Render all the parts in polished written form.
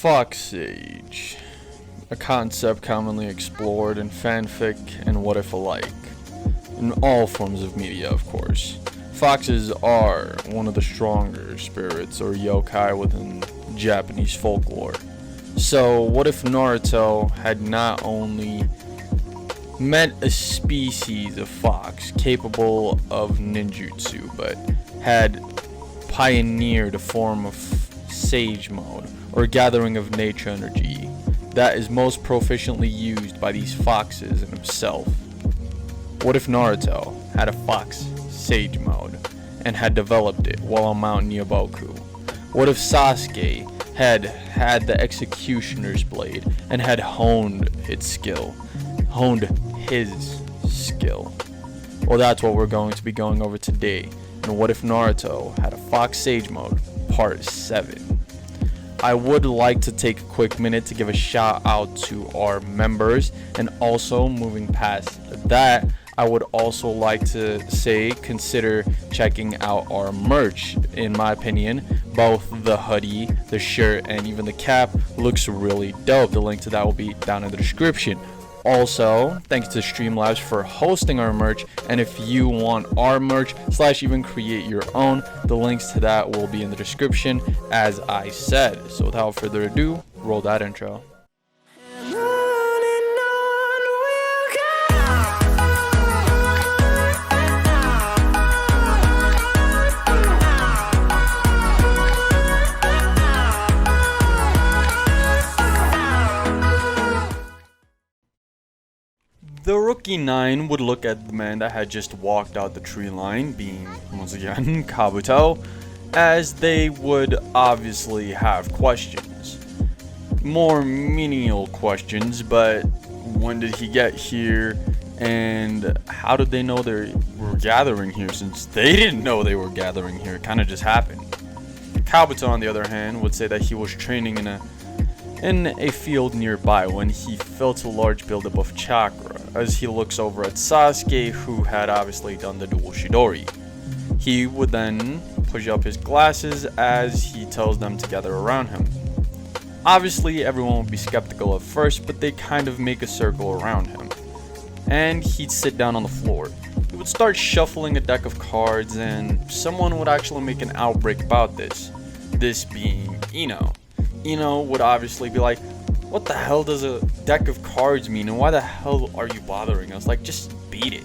Fox Sage, a concept commonly explored in fanfic and what if alike, in all forms of media, of course. Foxes are one of the stronger spirits or yokai within Japanese folklore. So what if Naruto had not only met a species of fox capable of ninjutsu, but had pioneered a form of sage mode, or gathering of nature energy, that is most proficiently used by these foxes in himself? What if Naruto had a fox sage mode and had developed it while on Mount Nyoboku? What if Sasuke had the executioner's blade and had honed his skill? Well, that's what we're going to be going over today. And what if Naruto had a fox sage mode, part 7. I would like to take a quick minute to give a shout out to our members, and also moving past that, I would also like to say consider checking out our merch. In my opinion, both the hoodie, the shirt, and even the cap looks really dope. The link to that will be down in the description. Also, thanks to Streamlabs for hosting our merch, and if you want our merch / even create your own, the links to that will be in the description, as I said. So without further ado, roll that intro. The Rookie 9 would look at the man that had just walked out the tree line, being, once again, Kabuto, as they would obviously have questions. More menial questions, but when did he get here, and how did they know they were gathering here, since they didn't know they were gathering here? It kind of just happened. Kabuto, on the other hand, would say that he was training in a field nearby when he felt a large buildup of chakra as he looks over at Sasuke, who had obviously done the dual Chidori. He would then push up his glasses as he tells them to gather around him. Obviously everyone would be skeptical at first, but they kind of make a circle around him, and he'd sit down on the floor. He would start shuffling a deck of cards, and someone would actually make an outbreak about this being Ino. Ino would obviously be like, what the hell does a deck of cards mean, and why the hell are you bothering us? Like, just beat it.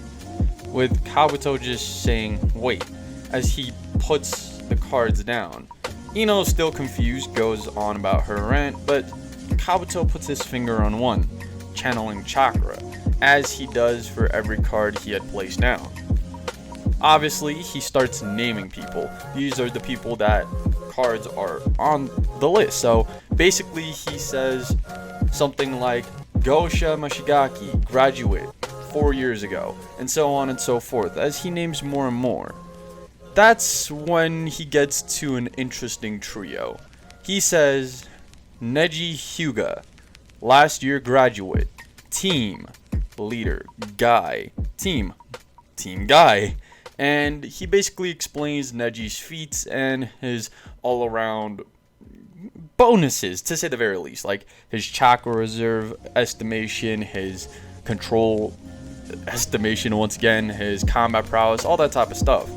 With Kabuto just saying, wait, as he puts the cards down. Ino, still confused, goes on about her rant, but Kabuto puts his finger on one, channeling chakra, as he does for every card he had placed down. Obviously, he starts naming people. These are the people that cards are on the list. So basically he says something like Gosha Mashigaki, graduate 4 years ago, and so on and so forth, as he names more and more. That's when he gets to an interesting trio. He says Neji Hyuga, last year graduate, team leader Guy, team Guy. And he basically explains Neji's feats and his all-around bonuses, to say the very least, like his chakra reserve estimation, his control estimation, once again, his combat prowess, all that type of stuff.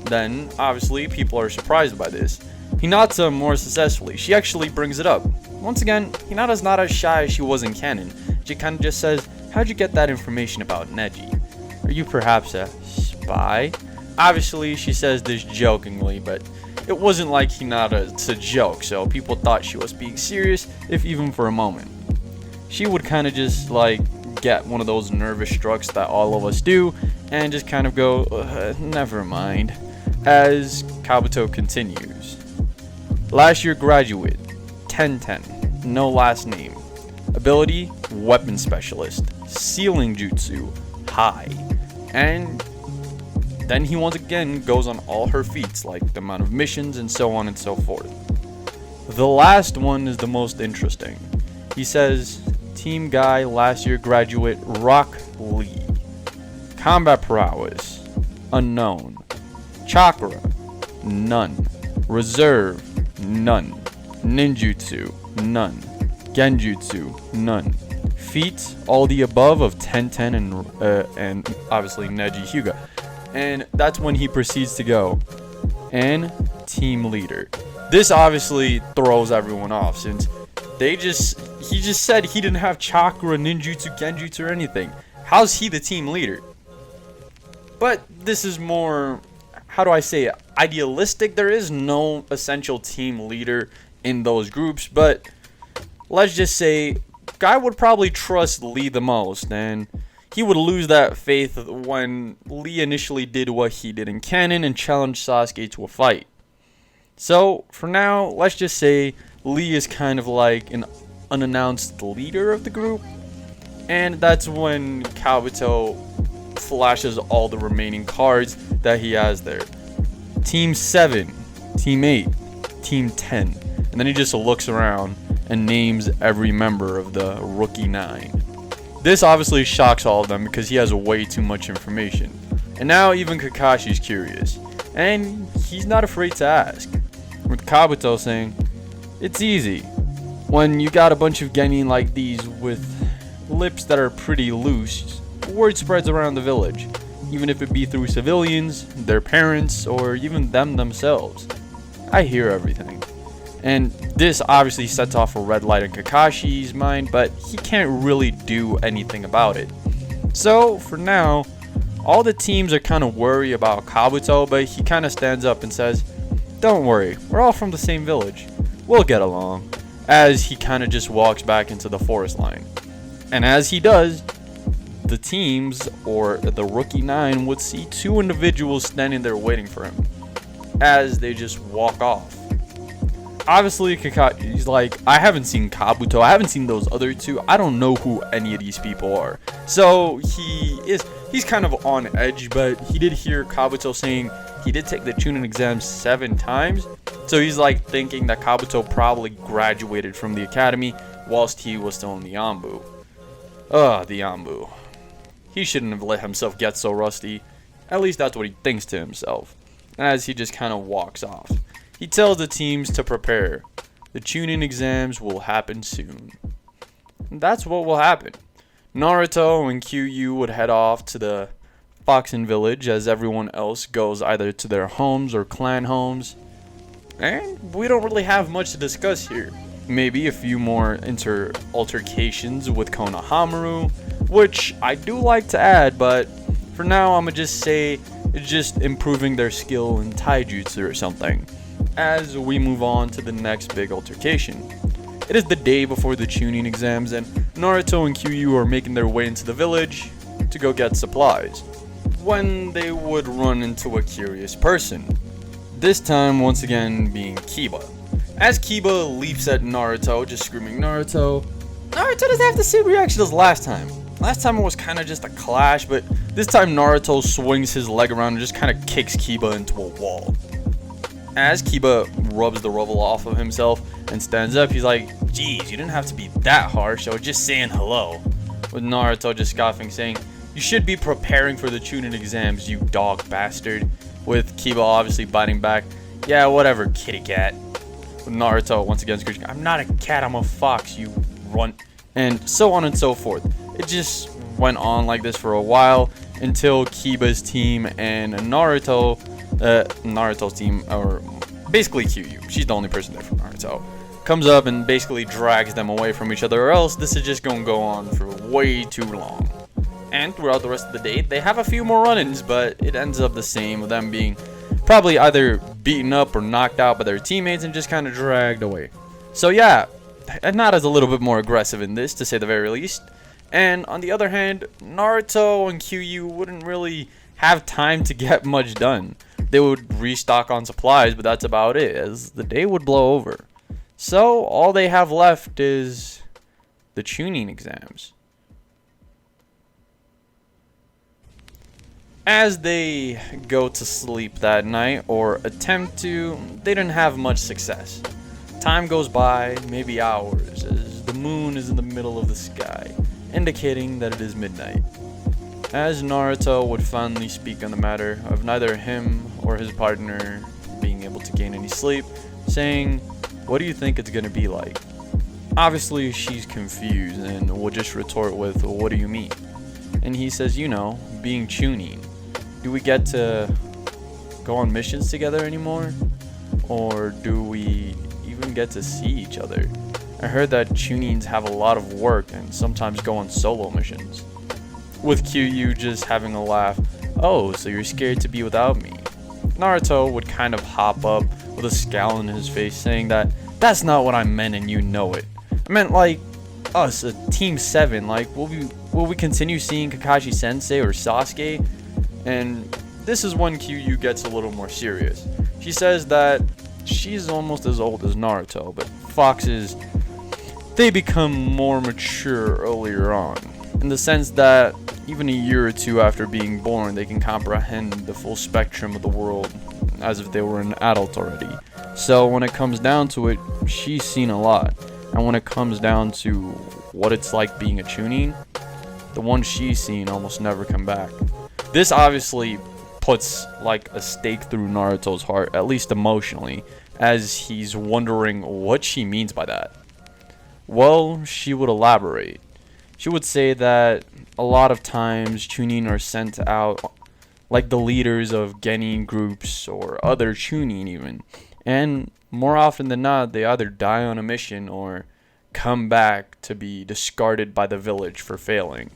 Then, obviously, people are surprised by this. Hinata more successfully, she actually brings it up. Once again, Hinata's not as shy as she was in canon. She kind of just says, how'd you get that information about Neji? Are you perhaps a spy? Obviously, she says this jokingly, but it wasn't like Hinata's a joke, so people thought she was being serious, if even for a moment. She would kind of just like get one of those nervous strucks that all of us do, and just kind of go, never mind, as Kabuto continues. Last year graduate, 10-10, no last name. Ability, weapon specialist, sealing jutsu, high. And then he once again goes on all her feats, like the amount of missions and so on and so forth. The last one is the most interesting. He says, team guy, last year graduate, Rock Lee. Combat prowess, unknown. Chakra, none. Reserve, none. Ninjutsu, none. Genjutsu, none. Feat, all the above of Tenten and obviously Neji Hyuga. And that's when he proceeds to go. And team leader. This obviously throws everyone off since he just said he didn't have chakra, ninjutsu, genjutsu, or anything. How's he the team leader? But this is more, how do I say it, idealistic. There is no essential team leader in those groups, but let's just say guy would probably trust Lee the most, and he would lose that faith when Lee initially did what he did in canon and challenged Sasuke to a fight. So for now, let's just say Lee is kind of like an unannounced leader of the group, and that's when Kabuto flashes all the remaining cards that he has there. Team 7, Team 8, Team 10, and then he just looks around and names every member of the Rookie 9. This obviously shocks all of them because he has way too much information. And now even Kakashi's curious, and he's not afraid to ask. With Kabuto saying, "It's easy. When you got a bunch of genin like these with lips that are pretty loose, word spreads around the village, even if it be through civilians, their parents, or even them themselves. I hear everything." And this obviously sets off a red light in Kakashi's mind, but he can't really do anything about it. So for now, all the teams are kind of worried about Kabuto, but he kind of stands up and says, "Don't worry, we're all from the same village. We'll get along," as he kind of just walks back into the forest line. And as he does, the teams, or the Rookie 9, would see two individuals standing there waiting for him, as they just walk off. Obviously, Kakashi's like, "I haven't seen Kabuto, I haven't seen those other two, I don't know who any of these people are." So he's kind of on edge, but he did hear Kabuto saying he did take the Chunin exam 7 times. So he's like thinking that Kabuto probably graduated from the academy whilst he was still in the Anbu. The Anbu. He shouldn't have let himself get so rusty. At least that's what he thinks to himself. As he just kind of walks off. He tells the teams to prepare. The Chunin exams will happen soon. And that's what will happen. Naruto and Kyu would head off to the Foxen village as everyone else goes either to their homes or clan homes. And we don't really have much to discuss here. Maybe a few more altercations with Konohamaru, which I do like to add, but for now I'm gonna just say it's just improving their skill in taijutsu or something. As we move on to the next big altercation. It is the day before the Chunin exams, and Naruto and Kyu are making their way into the village to go get supplies, when they would run into a curious person. This time once again being Kiba. As Kiba leaps at Naruto, just screaming, Naruto doesn't have the same reaction as last time. Last time it was kind of just a clash, but this time Naruto swings his leg around and just kind of kicks Kiba into a wall. As Kiba rubs the rubble off of himself and stands up, he's like, "Geez, you didn't have to be that harsh, I was just saying hello." With Naruto just scoffing, saying, "You should be preparing for the Chunin exams, you dog bastard." With Kiba obviously biting back, "Yeah, whatever, kitty cat." With Naruto once again screeching, "I'm not a cat, I'm a fox, you runt." And so on and so forth. It just went on like this for a while until Kiba's team and Naruto's team, or basically Kyu, she's the only person there from Naruto, comes up and basically drags them away from each other, or else this is just gonna go on for way too long. And throughout the rest of the day, they have a few more run-ins, but it ends up the same, with them being probably either beaten up or knocked out by their teammates and just kind of dragged away. So yeah, Hinata's a little bit more aggressive in this, to say the very least. And on the other hand, Naruto and Kyu wouldn't really have time to get much done. They would restock on supplies, but that's about it, as the day would blow over. So all they have left is the Chunin exams. As they go to sleep that night, or attempt to, they didn't have much success. Time goes by, maybe hours, as the moon is in the middle of the sky, indicating that it is midnight. As Naruto would finally speak on the matter of neither him or his partner being able to gain any sleep, saying, what do you think it's gonna be like? Obviously, she's confused and will just retort with, what do you mean? And he says, being Chunin. Do we get to go on missions together anymore? Or do we even get to see each other? I heard that Chunins have a lot of work and sometimes go on solo missions. With Kyu just having a laugh. Oh, so you're scared to be without me? Naruto would kind of hop up with a scowl on his face, saying that that's not what I meant and you know it. I meant like us, a team 7. Like, will we continue seeing Kakashi Sensei or Sasuke? And this is when Kyu gets a little more serious. She says that she's almost as old as Naruto, but foxes, they become more mature earlier on, in the sense that even a year or two after being born, they can comprehend the full spectrum of the world as if they were an adult already. So when it comes down to it, she's seen a lot. And when it comes down to what it's like being a Chunin, the ones she's seen almost never come back. This obviously puts like a stake through Naruto's heart, at least emotionally, as he's wondering what she means by that. Well, she would elaborate. She would say that a lot of times Chunin are sent out like the leaders of genin groups or other Chunin even. And more often than not, they either die on a mission or come back to be discarded by the village for failing.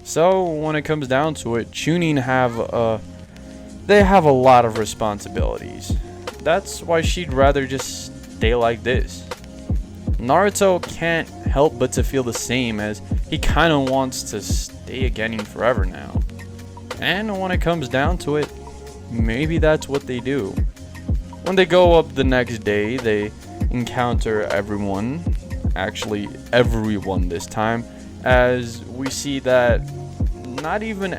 So when it comes down to it, Chunin have a lot of responsibilities. That's why she'd rather just stay like this. Naruto can't help but to feel the same, as he kind of wants to stay a genin forever now. And when it comes down to it, maybe that's what they do. When they go up the next day, they encounter everyone, actually everyone this time, as we see that not even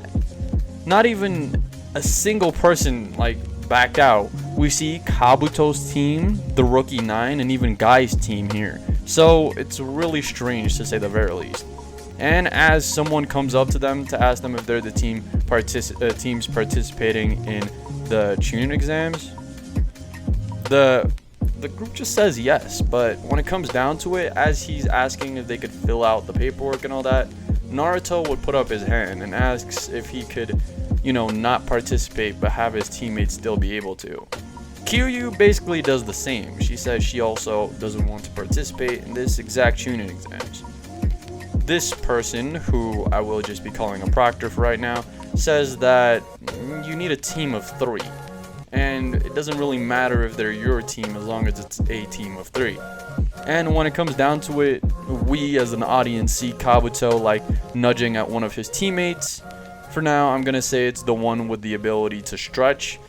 a single person like backed out. We see Kabuto's team, the Rookie 9, and even Guy's team here. So it's really strange to say the very least. And as someone comes up to them to ask them if they're the teams participating in the Chunin exams, the group just says yes. But when it comes down to it, as he's asking if they could fill out the paperwork and all that, Naruto would put up his hand and asks if he could, not participate but have his teammates still be able to. Kyu basically does the same. She says she also doesn't want to participate in this exact Chunin exams. This person, who I will just be calling a proctor for right now, says that you need a team of 3. And it doesn't really matter if they're your team as long as it's a team of 3. And when it comes down to it, we as an audience see Kabuto like nudging at one of his teammates. For now, I'm going to say it's the one with the ability to stretch.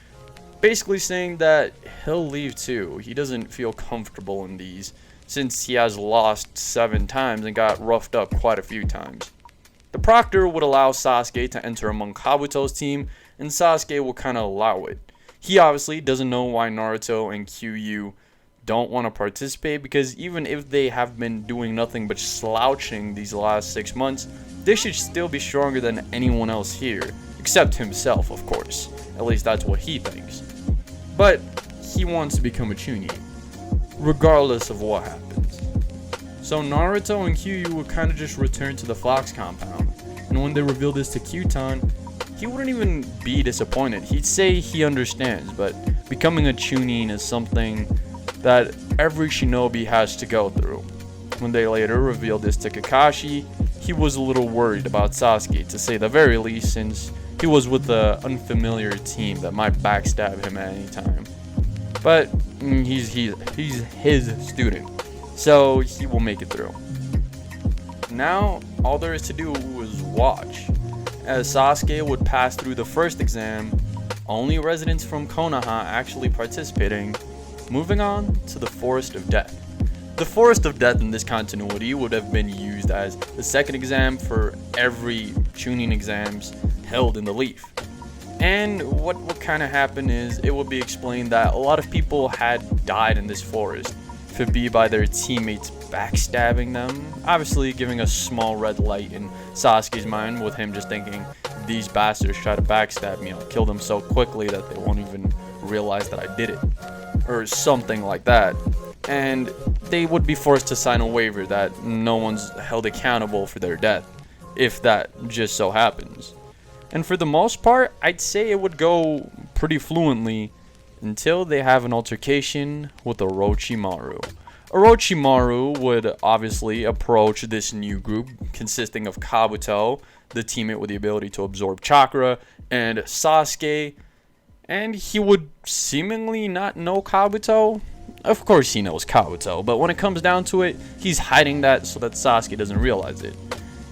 Basically saying that he'll leave too. He doesn't feel comfortable in these, since he has lost 7 times and got roughed up quite a few times. The proctor would allow Sasuke to enter among Kabuto's team, and Sasuke will kind of allow it. He obviously doesn't know why Naruto and Kyu don't want to participate, because even if they have been doing nothing but slouching these last 6 months, they should still be stronger than anyone else here, except himself, of course. At least that's what he thinks. But he wants to become a Chunin, regardless of what happens. So Naruto and Kyu would kind of just return to the Fox compound, and when they reveal this to Kyutan, he wouldn't even be disappointed. He'd say he understands, but becoming a Chunin is something that every shinobi has to go through. When they later revealed this to Kakashi, he was a little worried about Sasuke, to say the very least, since he was with an unfamiliar team that might backstab him at any time. But he's his student, so he will make it through. Now, all there is to do is watch. As Sasuke would pass through the first exam, only residents from Konoha actually participating, moving on to the Forest of Death. The Forest of Death in this continuity would have been used as the second exam for every Chunin exams held in the Leaf. And what kind of happened is, it would be explained that a lot of people had died in this forest, if it be by their teammates backstabbing them, obviously giving a small red light in Sasuke's mind, with him just thinking, these bastards try to backstab me, I'll kill them so quickly that they won't even realize that I did it, or something like that. and they would be forced to sign a waiver that no one's held accountable for their death, if that just so happens. And for the most part, I'd say it would go pretty fluently until they have an altercation with Orochimaru. Orochimaru would obviously approach this new group consisting of Kabuto, the teammate with the ability to absorb chakra, and Sasuke, and he would seemingly not know Kabuto. Of course he knows Kabuto, but when it comes down to it, he's hiding that so that Sasuke doesn't realize it.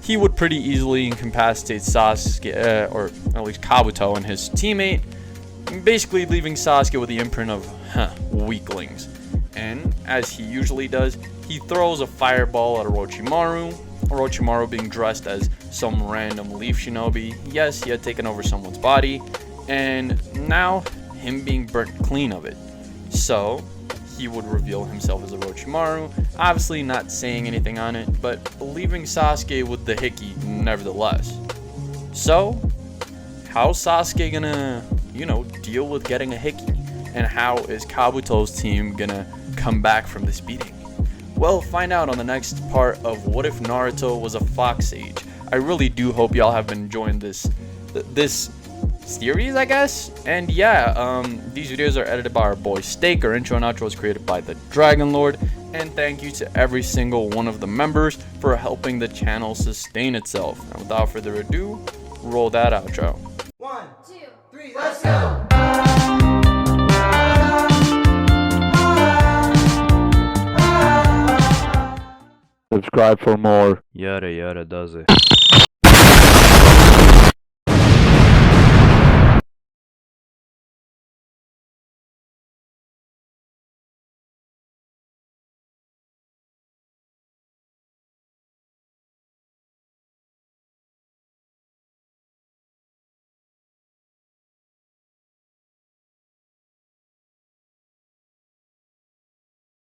He would pretty easily incapacitate Sasuke, or at least Kabuto and his teammate, basically leaving Sasuke with the imprint of, weaklings. And, as he usually does, he throws a fireball at Orochimaru. Orochimaru being dressed as some random leaf shinobi. Yes, he had taken over someone's body, and now him being burnt clean of it. So, he would reveal himself as Orochimaru, obviously not saying anything on it, but leaving Sasuke with the hickey nevertheless. So, how's Sasuke gonna, deal with getting a hickey? And how is Kabuto's team gonna come back from this beating? Well, find out on the next part of What If Naruto Was a Fox Sage. I really do hope y'all have been enjoying this series, I guess. And yeah, these videos are edited by our boy Steak. Our intro and outro was created by the Dragon Lord. And thank you to every single one of the members for helping the channel sustain itself. And without further ado, roll that outro. 1, 2, 3, let's go! Subscribe for more. Yada yada does it.